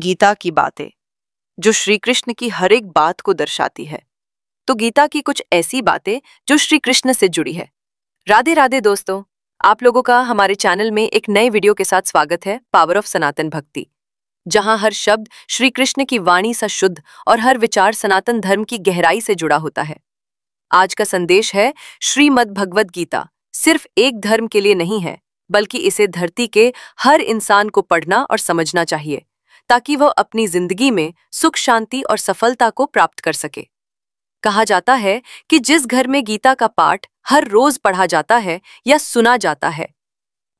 गीता की बातें जो श्री कृष्ण की हर एक बात को दर्शाती है। तो गीता की कुछ ऐसी बातें जो श्री कृष्ण से जुड़ी है। राधे राधे दोस्तों, आप लोगों का हमारे चैनल में एक नए वीडियो के साथ स्वागत है। पावर ऑफ सनातन भक्ति, जहां हर शब्द श्री कृष्ण की वाणी सा शुद्ध और हर विचार सनातन धर्म की गहराई से जुड़ा होता है। आज का संदेश है, श्रीमद् भगवद गीता सिर्फ एक धर्म के लिए नहीं है, बल्कि इसे धरती के हर इंसान को पढ़ना और समझना चाहिए, ताकि वह अपनी जिंदगी में सुख, शांति और सफलता को प्राप्त कर सके। कहा जाता है कि जिस घर में गीता का पाठ हर रोज पढ़ा जाता है या सुना जाता है,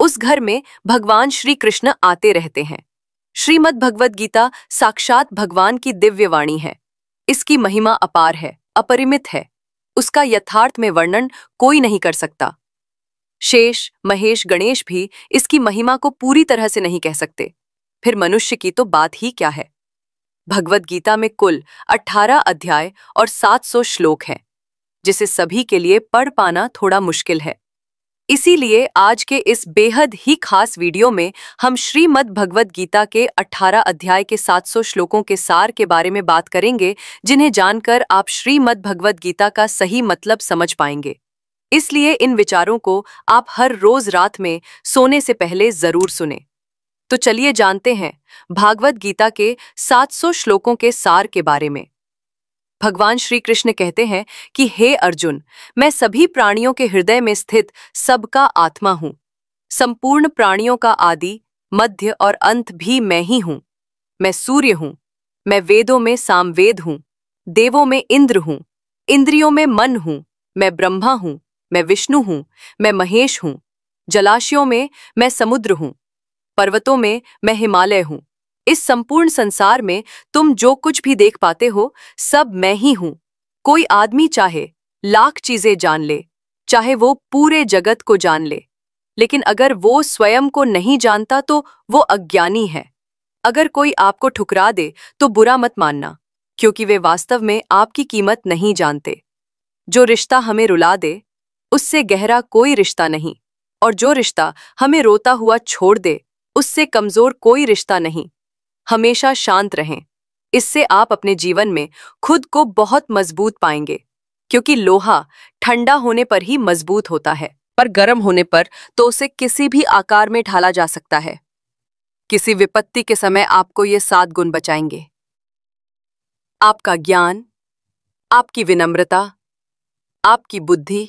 उस घर में भगवान श्री कृष्ण आते रहते हैं। श्रीमद् भगवद गीता साक्षात भगवान की दिव्य वाणी है। इसकी महिमा अपार है, अपरिमित है। उसका यथार्थ में वर्णन कोई नहीं कर सकता। शेष, महेश, गणेश भी इसकी महिमा को पूरी तरह से नहीं कह सकते, फिर मनुष्य की तो बात ही क्या है। भगवद गीता में कुल 18 अध्याय और 700 श्लोक हैं, जिसे सभी के लिए पढ़ पाना थोड़ा मुश्किल है। इसीलिए आज के इस बेहद ही खास वीडियो में हम श्रीमद् भगवद गीता के 18 अध्याय के 700 श्लोकों के सार के बारे में बात करेंगे, जिन्हें जानकर आप श्रीमद् भगवद गीता का सही मतलब समझ पाएंगे। इसलिए इन विचारों को आप हर रोज रात में सोने से पहले जरूर सुने। तो चलिए जानते हैं भागवत गीता के 700 श्लोकों के सार के बारे में। भगवान श्री कृष्ण कहते हैं कि हे अर्जुन, मैं सभी प्राणियों के हृदय में स्थित सबका आत्मा हूं। संपूर्ण प्राणियों का आदि, मध्य और अंत भी मैं ही हूं। मैं सूर्य हूं। मैं वेदों में सामवेद हूं। देवों में इंद्र हूं। इंद्रियों में मन हूं। मैं ब्रह्मा हूं। मैं विष्णु हूं। मैं महेश हूं। जलाशयों में मैं समुद्र हूं। पर्वतों में मैं हिमालय हूं। इस संपूर्ण संसार में तुम जो कुछ भी देख पाते हो, सब मैं ही हूं। कोई आदमी चाहे लाख चीजें जान ले, चाहे वो पूरे जगत को जान ले, लेकिन अगर वो स्वयं को नहीं जानता तो वो अज्ञानी है। अगर कोई आपको ठुकरा दे तो बुरा मत मानना, क्योंकि वे वास्तव में आपकी कीमत नहीं जानते। जो रिश्ता हमें रुला दे, उससे गहरा कोई रिश्ता नहीं, और जो रिश्ता हमें रोता हुआ छोड़ दे, उससे कमजोर कोई रिश्ता नहीं। हमेशा शांत रहें। इससे आप अपने जीवन में खुद को बहुत मजबूत पाएंगे, क्योंकि लोहा ठंडा होने पर ही मजबूत होता है, पर गर्म होने पर तो उसे किसी भी आकार में ढाला जा सकता है। किसी विपत्ति के समय आपको ये 7 गुण बचाएंगे: आपका ज्ञान, आपकी विनम्रता, आपकी बुद्धि,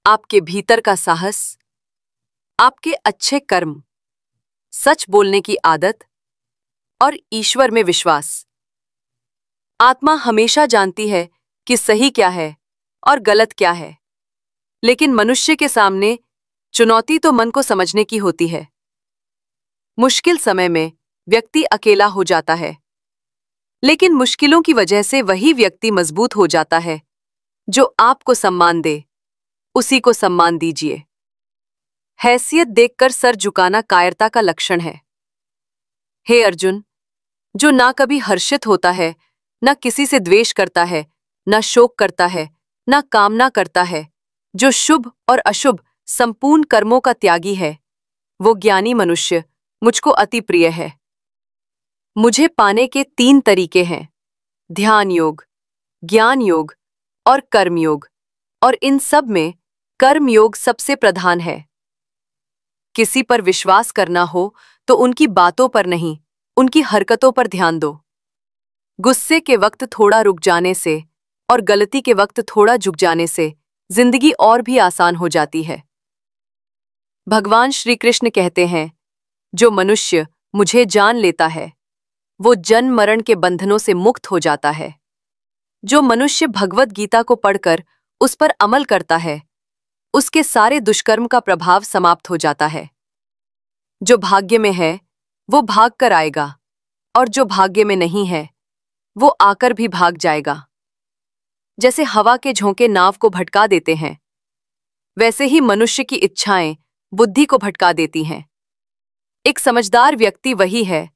आपके भीतर का साहस, आपके अच्छे कर्म, सच बोलने की आदत और ईश्वर में विश्वास। आत्मा हमेशा जानती है कि सही क्या है और गलत क्या है, लेकिन मनुष्य के सामने चुनौती तो मन को समझने की होती है। मुश्किल समय में व्यक्ति अकेला हो जाता है, लेकिन मुश्किलों की वजह से वही व्यक्ति मजबूत हो जाता है। जो आपको सम्मान दे, उसी को सम्मान दीजिए। हैसियत देखकर सर झुकाना कायरता का लक्षण है। हे अर्जुन, जो ना कभी हर्षित होता है, ना किसी से द्वेष करता है, ना शोक करता है, ना कामना करता है, जो शुभ और अशुभ संपूर्ण कर्मों का त्यागी है, वो ज्ञानी मनुष्य मुझको अति प्रिय है। मुझे पाने के 3 तरीके हैं: ध्यान योग, ज्ञान योग और कर्म योग, और इन सब में कर्म योग सबसे प्रधान है। किसी पर विश्वास करना हो तो उनकी बातों पर नहीं, उनकी हरकतों पर ध्यान दो। गुस्से के वक्त थोड़ा रुक जाने से और गलती के वक्त थोड़ा झुक जाने से जिंदगी और भी आसान हो जाती है। भगवान श्री कृष्ण कहते हैं, जो मनुष्य मुझे जान लेता है, वो जन्म मरण के बंधनों से मुक्त हो जाता है। जो मनुष्य भगवद गीता को पढ़कर उस पर अमल करता है, उसके सारे दुष्कर्म का प्रभाव समाप्त हो जाता है। जो भाग्य में है वो भाग कर आएगा, और जो भाग्य में नहीं है वो आकर भी भाग जाएगा। जैसे हवा के झोंके नाव को भटका देते हैं, वैसे ही मनुष्य की इच्छाएं बुद्धि को भटका देती हैं। एक समझदार व्यक्ति वही है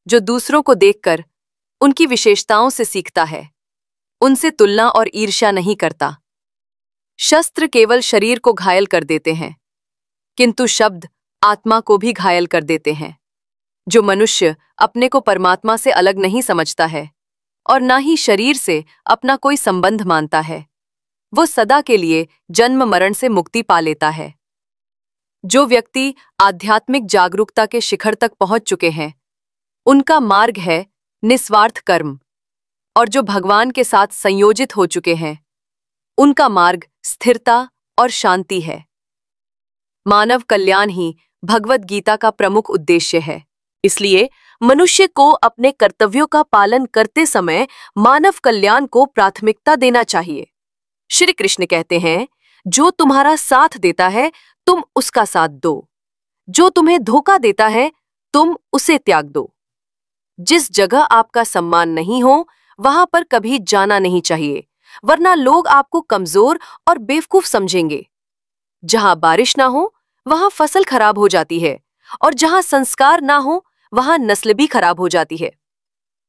जो दूसरों को देखकर उनकी विशेषताओं से सीखता है, उनसे तुलना और ईर्ष्या नहीं करता। शस्त्र केवल शरीर को घायल कर देते हैं, किंतु शब्द आत्मा को भी घायल कर देते हैं। जो मनुष्य अपने को परमात्मा से अलग नहीं समझता है और ना ही शरीर से अपना कोई संबंध मानता है, वो सदा के लिए जन्म मरण से मुक्ति पा लेता है। जो व्यक्ति आध्यात्मिक जागरूकता के शिखर तक पहुंच चुके हैं, उनका मार्ग है निस्वार्थ कर्म, और जो भगवान के साथ संयोजित हो चुके हैं, उनका मार्ग स्थिरता और शांति है। मानव कल्याण ही भगवत गीता का प्रमुख उद्देश्य है। इसलिए मनुष्य को अपने कर्तव्यों का पालन करते समय मानव कल्याण को प्राथमिकता देना चाहिए। श्री कृष्ण कहते हैं, जो तुम्हारा साथ देता है तुम उसका साथ दो, जो तुम्हें धोखा देता है तुम उसे त्याग दो। जिस जगह आपका सम्मान नहीं हो वहां पर कभी जाना नहीं चाहिए, वरना लोग आपको कमजोर और बेवकूफ समझेंगे। जहां बारिश ना हो वहां फसल खराब हो जाती है, और जहां संस्कार ना हो वहां नस्ल भी खराब हो जाती है।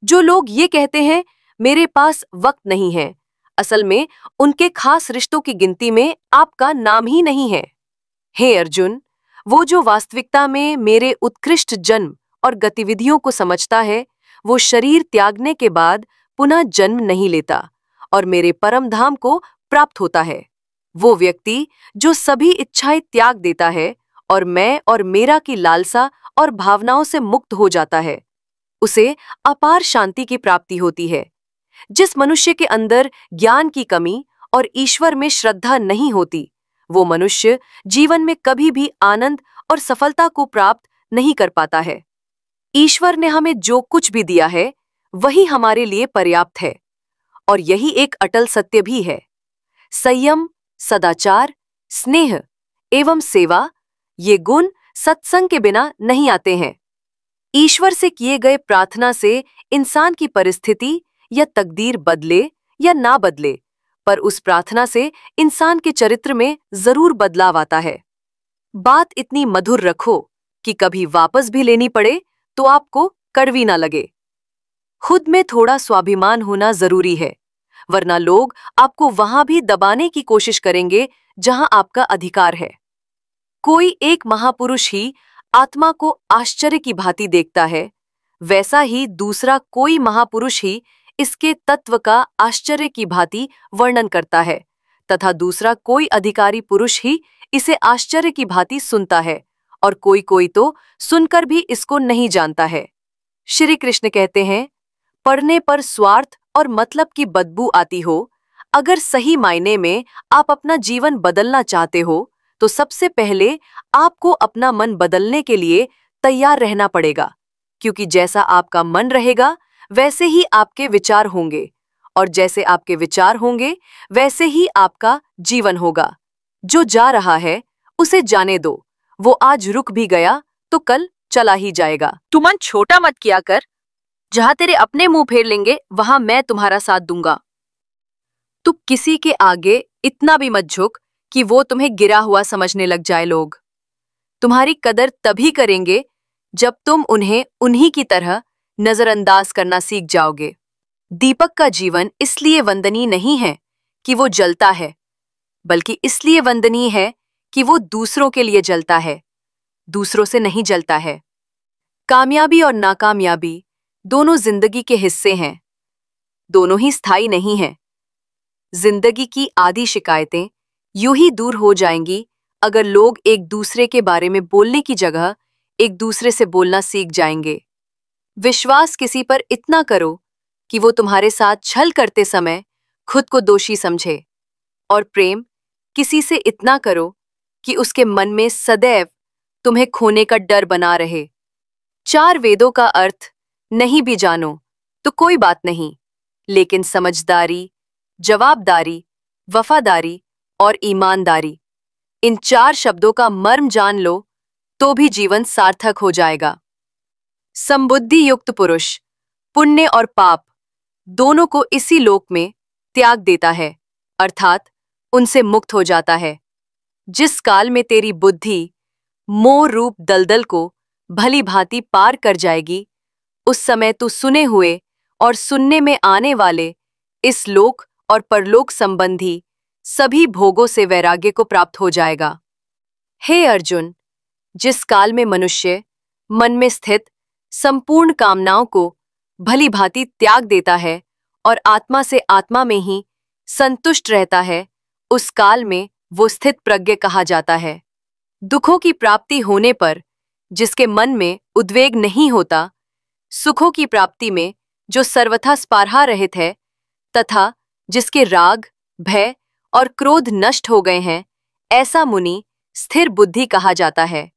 जो लोग ये कहते हैं मेरे पास वक्त नहीं है, असल में उनके खास रिश्तों की गिनती में आपका नाम ही नहीं है। हे अर्जुन, वो जो वास्तविकता में मेरे उत्कृष्ट जन्म और गतिविधियों को समझता है, वो शरीर त्यागने के बाद पुनः जन्म नहीं लेता और मेरे परम धाम को प्राप्त होता है। वो व्यक्ति जो सभी इच्छाएं त्याग देता है और मैं और मेरा की लालसा और भावनाओं से मुक्त हो जाता है, उसे अपार शांति की प्राप्ति होती है। जिस मनुष्य के अंदर ज्ञान की कमी और ईश्वर में श्रद्धा नहीं होती, वो मनुष्य जीवन में कभी भी आनंद और सफलता को प्राप्त नहीं कर पाता है। ईश्वर ने हमें जो कुछ भी दिया है वही हमारे लिए पर्याप्त है, और यही एक अटल सत्य भी है। संयम, सदाचार, स्नेह एवं सेवा, ये गुण सत्संग के बिना नहीं आते हैं। ईश्वर से किए गए प्रार्थना से इंसान की परिस्थिति या तकदीर बदले या ना बदले, पर उस प्रार्थना से इंसान के चरित्र में जरूर बदलाव आता है। बात इतनी मधुर रखो कि कभी वापस भी लेनी पड़े तो आपको कड़वी ना लगे। खुद में थोड़ा स्वाभिमान होना जरूरी है, वरना लोग आपको वहां भी दबाने की कोशिश करेंगे जहां आपका अधिकार है। कोई एक महापुरुष ही आत्मा को आश्चर्य की भांति देखता है, वैसा ही दूसरा कोई महापुरुष ही इसके तत्व का आश्चर्य की भांति वर्णन करता है, तथा दूसरा कोई अधिकारी पुरुष ही इसे आश्चर्य की भांति सुनता है, और कोई कोई तो सुनकर भी इसको नहीं जानता है। श्री कृष्ण कहते हैं, पढ़ने पर स्वार्थ और मतलब की बदबू आती हो, अगर सही मायने में आप अपना जीवन बदलना चाहते हो तो सबसे पहले आपको अपना मन बदलने के लिए तैयार रहना पड़ेगा, क्योंकि जैसा आपका मन रहेगा वैसे ही आपके विचार होंगे, और जैसे आपके विचार होंगे वैसे ही आपका जीवन होगा। जो जा रहा है उसे जाने दो, वो आज रुक भी गया तो कल चला ही जाएगा। तू मन छोटा मत किया कर, जहां तेरे अपने मुंह फेर लेंगे वहां मैं तुम्हारा साथ दूंगा। तू किसी के आगे इतना भी मत झुक कि वो तुम्हें गिरा हुआ समझने लग जाए। लोग तुम्हारी कदर तभी करेंगे जब तुम उन्हें उन्हीं की तरह नजरअंदाज करना सीख जाओगे। दीपक का जीवन इसलिए वंदनीय नहीं है कि वो जलता है, बल्कि इसलिए वंदनीय है कि वो दूसरों के लिए जलता है, दूसरों से नहीं जलता है। कामयाबी और नाकामयाबी दोनों जिंदगी के हिस्से हैं, दोनों ही स्थायी नहीं हैं। जिंदगी की आधी शिकायतें यूं ही दूर हो जाएंगी अगर लोग एक दूसरे के बारे में बोलने की जगह एक दूसरे से बोलना सीख जाएंगे। विश्वास किसी पर इतना करो कि वो तुम्हारे साथ छल करते समय खुद को दोषी समझे, और प्रेम किसी से इतना करो कि उसके मन में सदैव तुम्हें खोने का डर बना रहे। चार वेदों का अर्थ नहीं भी जानो तो कोई बात नहीं, लेकिन समझदारी, जवाबदारी, वफादारी और ईमानदारी, इन चार शब्दों का मर्म जान लो तो भी जीवन सार्थक हो जाएगा। समबुद्धि युक्त पुरुष पुण्य और पाप दोनों को इसी लोक में त्याग देता है, अर्थात उनसे मुक्त हो जाता है। जिस काल में तेरी बुद्धि मोह रूप दलदल को भली भांति पार कर जाएगी, उस समय तू सुने हुए और सुनने में आने वाले इस लोक और परलोक संबंधी सभी भोगों से वैराग्य को प्राप्त हो जाएगा। हे अर्जुन, जिस काल में मनुष्य मन में स्थित संपूर्ण कामनाओं को भली भांति त्याग देता है और आत्मा से आत्मा में ही संतुष्ट रहता है, उस काल में वो स्थित प्रज्ञ कहा जाता है। दुखों की प्राप्ति होने पर जिसके मन में उद्वेग नहीं होता, सुखों की प्राप्ति में जो सर्वथा स्पार्हा रहित है तथा जिसके राग, भय और क्रोध नष्ट हो गए हैं, ऐसा मुनि स्थिर बुद्धि कहा जाता है।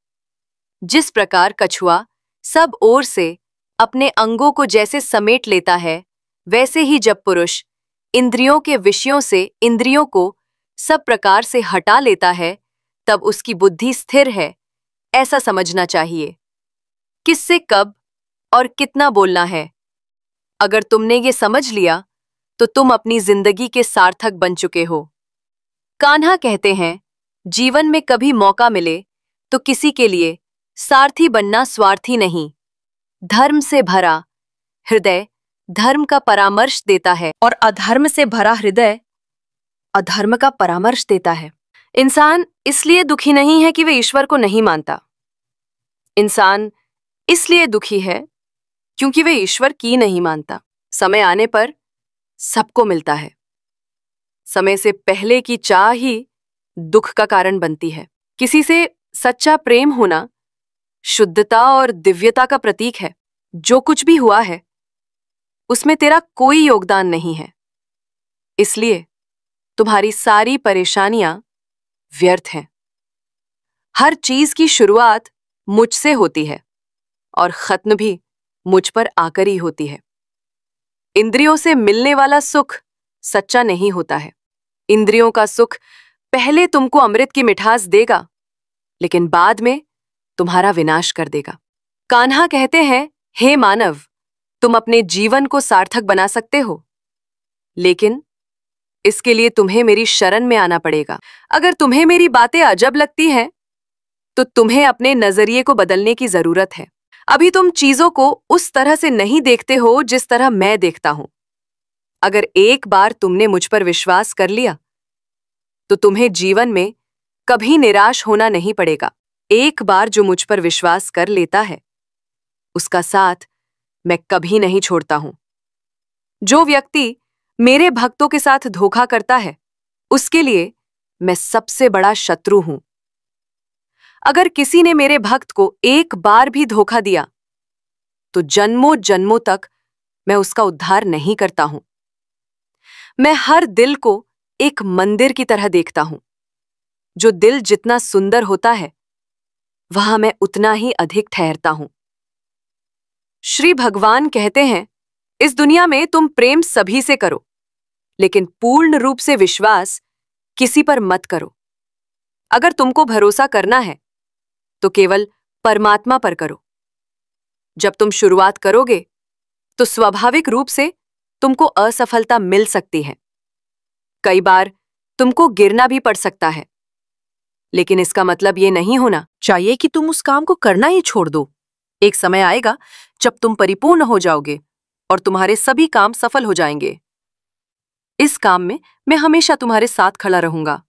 जिस प्रकार कछुआ सब ओर से अपने अंगों को जैसे समेट लेता है, वैसे ही जब पुरुष इंद्रियों के विषयों से इंद्रियों को सब प्रकार से हटा लेता है, तब उसकी बुद्धि स्थिर है, ऐसा समझना चाहिए। किससे कब और कितना बोलना है, अगर तुमने ये समझ लिया तो तुम अपनी जिंदगी के सार्थक बन चुके हो। कान्हा कहते हैं, जीवन में कभी मौका मिले तो किसी के लिए सारथी बनना स्वार्थी नहीं। धर्म से भरा हृदय धर्म का परामर्श देता है और अधर्म से भरा हृदय अधर्म का परामर्श देता है। इंसान इसलिए दुखी नहीं है कि वह ईश्वर को नहीं मानता। इंसान इसलिए दुखी है क्योंकि वह ईश्वर की नहीं मानता। समय आने पर सबको मिलता है। समय से पहले की चाह ही दुख का कारण बनती है। किसी से सच्चा प्रेम होना शुद्धता और दिव्यता का प्रतीक है। जो कुछ भी हुआ है उसमें तेरा कोई योगदान नहीं है, इसलिए तुम्हारी सारी परेशानियां व्यर्थ हैं। हर चीज की शुरुआत मुझसे होती है और खत्म भी मुझ पर आकर ही होती है। इंद्रियों से मिलने वाला सुख सच्चा नहीं होता है। इंद्रियों का सुख पहले तुमको अमृत की मिठास देगा, लेकिन बाद में तुम्हारा विनाश कर देगा। कान्हा कहते हैं, हे मानव, तुम अपने जीवन को सार्थक बना सकते हो, लेकिन इसके लिए तुम्हें मेरी शरण में आना पड़ेगा। अगर तुम्हें मेरी बातें अजब लगती हैं, तो तुम्हें अपने नजरिए को बदलने की जरूरत है। अभी तुम चीजों को उस तरह से नहीं देखते हो जिस तरह मैं देखता हूं। अगर एक बार तुमने मुझ पर विश्वास कर लिया, तो तुम्हें जीवन में कभी निराश होना नहीं पड़ेगा। एक बार जो मुझ पर विश्वास कर लेता है, उसका साथ मैं कभी नहीं छोड़ता हूं। जो व्यक्ति मेरे भक्तों के साथ धोखा करता है, उसके लिए मैं सबसे बड़ा शत्रु हूं। अगर किसी ने मेरे भक्त को एक बार भी धोखा दिया, तो जन्मों जन्मों तक मैं उसका उद्धार नहीं करता हूं। मैं हर दिल को एक मंदिर की तरह देखता हूं। जो दिल जितना सुंदर होता है, वहां मैं उतना ही अधिक ठहरता हूं। श्री भगवान कहते हैं, इस दुनिया में तुम प्रेम सभी से करो, लेकिन पूर्ण रूप से विश्वास किसी पर मत करो। अगर तुमको भरोसा करना है, तो केवल परमात्मा पर करो। जब तुम शुरुआत करोगे, तो स्वाभाविक रूप से तुमको असफलता मिल सकती है। कई बार तुमको गिरना भी पड़ सकता है, लेकिन इसका मतलब ये नहीं होना चाहिए कि तुम उस काम को करना ही छोड़ दो। एक समय आएगा जब तुम परिपूर्ण हो जाओगे और तुम्हारे सभी काम सफल हो जाएंगे। इस काम में मैं हमेशा तुम्हारे साथ खड़ा रहूंगा।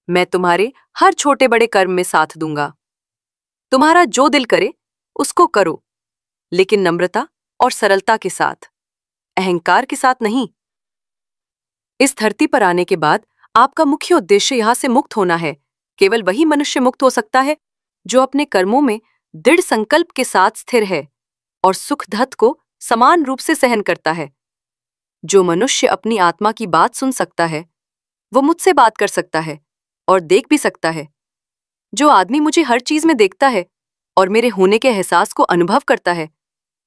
मैं तुम्हारे हर छोटे बड़े कर्म में साथ दूंगा। तुम्हारा जो दिल करे उसको करो, लेकिन नम्रता और सरलता के साथ, अहंकार के साथ नहीं। इस धरती पर आने के बाद आपका मुख्य उद्देश्य यहां से मुक्त होना है। केवल वही मनुष्य मुक्त हो सकता है जो अपने कर्मों में दृढ़ संकल्प के साथ स्थिर है और सुख दुख को समान रूप से सहन करता है। जो मनुष्य अपनी आत्मा की बात सुन सकता है, वो मुझसे बात कर सकता है और देख भी सकता है। जो आदमी मुझे हर चीज में देखता है और मेरे होने के एहसास को अनुभव करता है,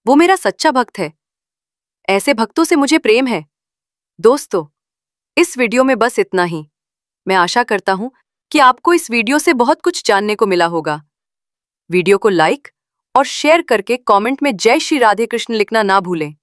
वो मेरा सच्चा भक्त है। ऐसे भक्तों से मुझे प्रेम है। दोस्तों, इस वीडियो में बस इतना ही। मैं आशा करता हूं कि आपको इस वीडियो से बहुत कुछ जानने को मिला होगा। वीडियो को लाइक और शेयर करके कमेंट में जय श्री राधे कृष्ण लिखना ना भूलें।